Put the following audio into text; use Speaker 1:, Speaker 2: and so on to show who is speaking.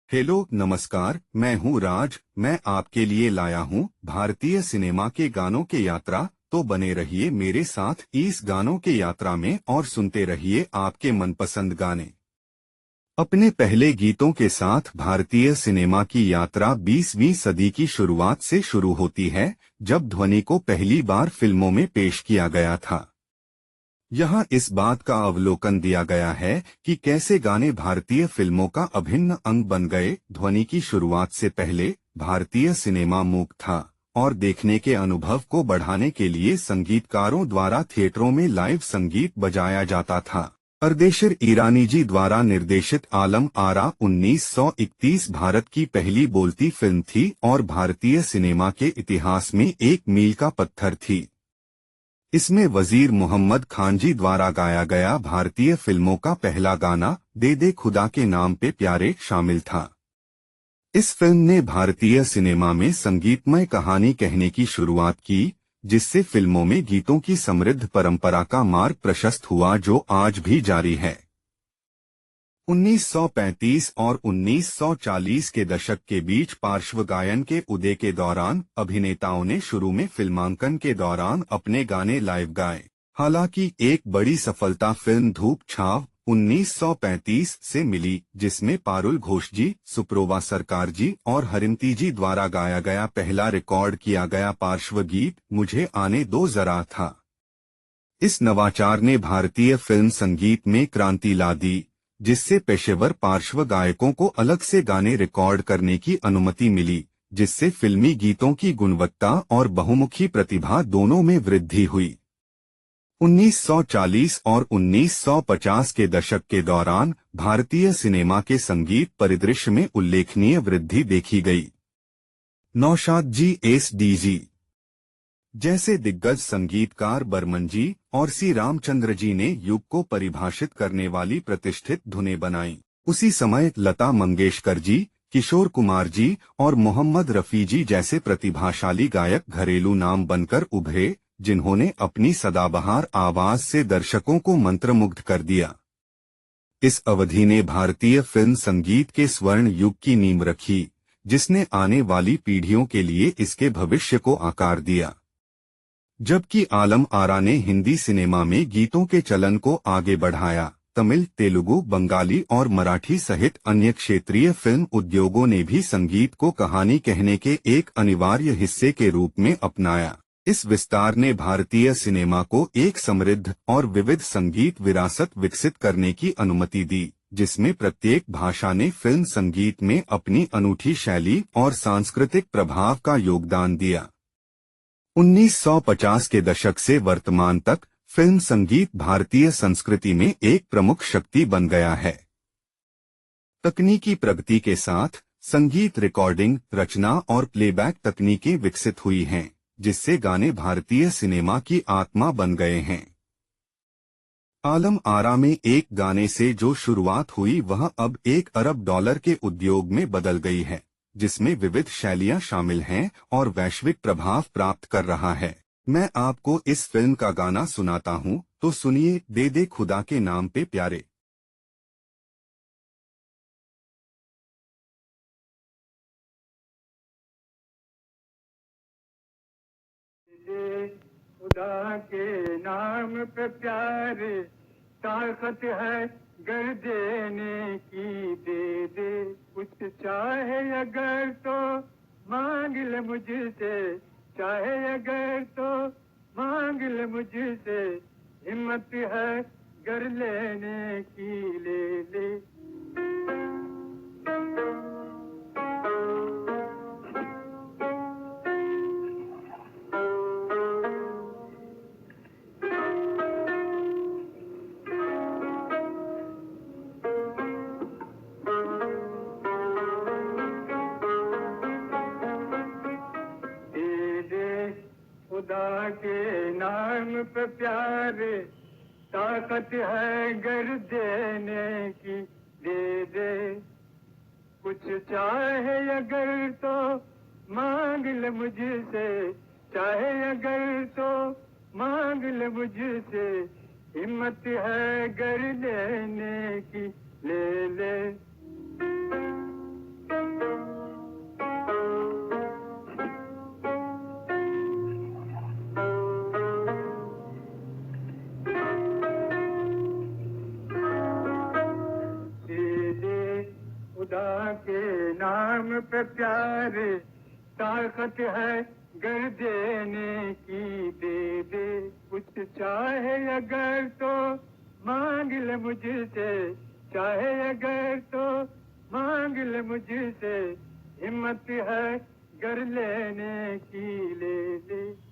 Speaker 1: Hello नमस्कार, मैं हूँ राज। मैं आपके लिए लाया हूँ भारतीय सिनेमा के गानों के यात्रा। तो बने रहिए मेरे साथ इस गानों के यात्रा में और सुनते रहिए आपके मनपसंद गाने। अपने पहले गीतों के साथ भारतीय सिनेमा की यात्रा 20वीं सदी की शुरुआत से शुरू होती है, जब ध्वनि को पहली बार फिल्मों में पेश किया गया था। यहाँ इस बात का अवलोकन दिया गया है कि कैसे गाने भारतीय फिल्मों का अभिन्न अंग बन गए। ध्वनि की शुरुआत से पहले भारतीय सिनेमा मूक था और देखने के अनुभव को बढ़ाने के लिए संगीतकारों द्वारा थिएटरों में लाइव संगीत बजाया जाता था। अर्देशिर ईरानी जी द्वारा निर्देशित आलम आरा 1931 भारत की पहली बोलती फिल्म थी और भारतीय सिनेमा के इतिहास में एक मील का पत्थर थी। इसमें वजीर मोहम्मद खान जी द्वारा गाया गया भारतीय फिल्मों का पहला गाना दे दे खुदा के नाम पे प्यारे शामिल था। इस फिल्म ने भारतीय सिनेमा में संगीतमय कहानी कहने की शुरुआत की, जिससे फिल्मों में गीतों की समृद्ध परंपरा का मार्ग प्रशस्त हुआ जो आज भी जारी है। 1935 और 1940 के दशक के बीच पार्श्व गायन के उदय के दौरान अभिनेताओं ने शुरू में फिल्मांकन के दौरान अपने गाने लाइव गाए। हालांकि एक बड़ी सफलता फिल्म धूप छाव 1935 से मिली, जिसमें पारुल घोष जी, सुप्रोवा सरकार जी और हरिमती जी द्वारा गाया गया पहला रिकॉर्ड किया गया पार्श्व गीत मुझे आने दो जरा था। इस नवाचार ने भारतीय फिल्म संगीत में क्रांति ला दी, जिससे पेशेवर पार्श्व गायकों को अलग से गाने रिकॉर्ड करने की अनुमति मिली, जिससे फिल्मी गीतों की गुणवत्ता और बहुमुखी प्रतिभा दोनों में वृद्धि हुई। 1940 और 1950 के दशक के दौरान भारतीय सिनेमा के संगीत परिदृश्य में उल्लेखनीय वृद्धि देखी गई। नौशाद जी, एस.डी.जी जैसे दिग्गज संगीतकार बर्मन जी और सी रामचंद्र जी ने युग को परिभाषित करने वाली प्रतिष्ठित धुनें बनाई। उसी समय लता मंगेशकर जी, किशोर कुमार जी और मोहम्मद रफी जी जैसे प्रतिभाशाली गायक घरेलू नाम बनकर उभरे, जिन्होंने अपनी सदाबहार आवाज से दर्शकों को मंत्रमुग्ध कर दिया। इस अवधि ने भारतीय फिल्म संगीत के स्वर्ण युग की नींव रखी, जिसने आने वाली पीढ़ियों के लिए इसके भविष्य को आकार दिया। जबकि आलम आरा ने हिंदी सिनेमा में गीतों के चलन को आगे बढ़ाया, तमिल, तेलुगु, बंगाली और मराठी सहित अन्य क्षेत्रीय फिल्म उद्योगों ने भी संगीत को कहानी कहने के एक अनिवार्य हिस्से के रूप में अपनाया। इस विस्तार ने भारतीय सिनेमा को एक समृद्ध और विविध संगीत विरासत विकसित करने की अनुमति दी, जिसमें प्रत्येक भाषा ने फिल्म संगीत में अपनी अनूठी शैली और सांस्कृतिक प्रभाव का योगदान दिया। 1950 के दशक से वर्तमान तक फिल्म संगीत भारतीय संस्कृति में एक प्रमुख शक्ति बन गया है। तकनीकी प्रगति के साथ संगीत रिकॉर्डिंग, रचना और प्लेबैक तकनीकें विकसित हुई हैं, जिससे गाने भारतीय सिनेमा की आत्मा बन गए हैं। आलम आरा में एक गाने से जो शुरुआत हुई वह अब $1 अरब के उद्योग में बदल गई है, जिसमें विविध शैलियां शामिल हैं और वैश्विक प्रभाव प्राप्त कर रहा है। मैं आपको इस फिल्म का गाना सुनाता हूं, तो सुनिए दे दे खुदा के नाम पे प्यारे।
Speaker 2: दे खुदा के नाम पे प्यारे, ताकत है गर देने की, दे दे कुछ चाहे अगर तो मांग ले मुझसे, चाहे अगर तो मांग ले मुझसे, हिम्मत है गर लेने की, ले ले। खुदा के नाम पे प्यारे, ताकत है गर देने की, दे दे कुछ चाहे अगर तो मांग ले मुझसे, चाहे अगर तो मांग ले मुझसे, हिम्मत है गर लेने की, ले ले। खुदा के नाम पे प्यारे ताकत है गर देने की, दे दे कुछ चाहे अगर तो मांग ले मुझसे, चाहे अगर तो मांग ले मुझसे, हिम्मत है गर लेने की, ले ले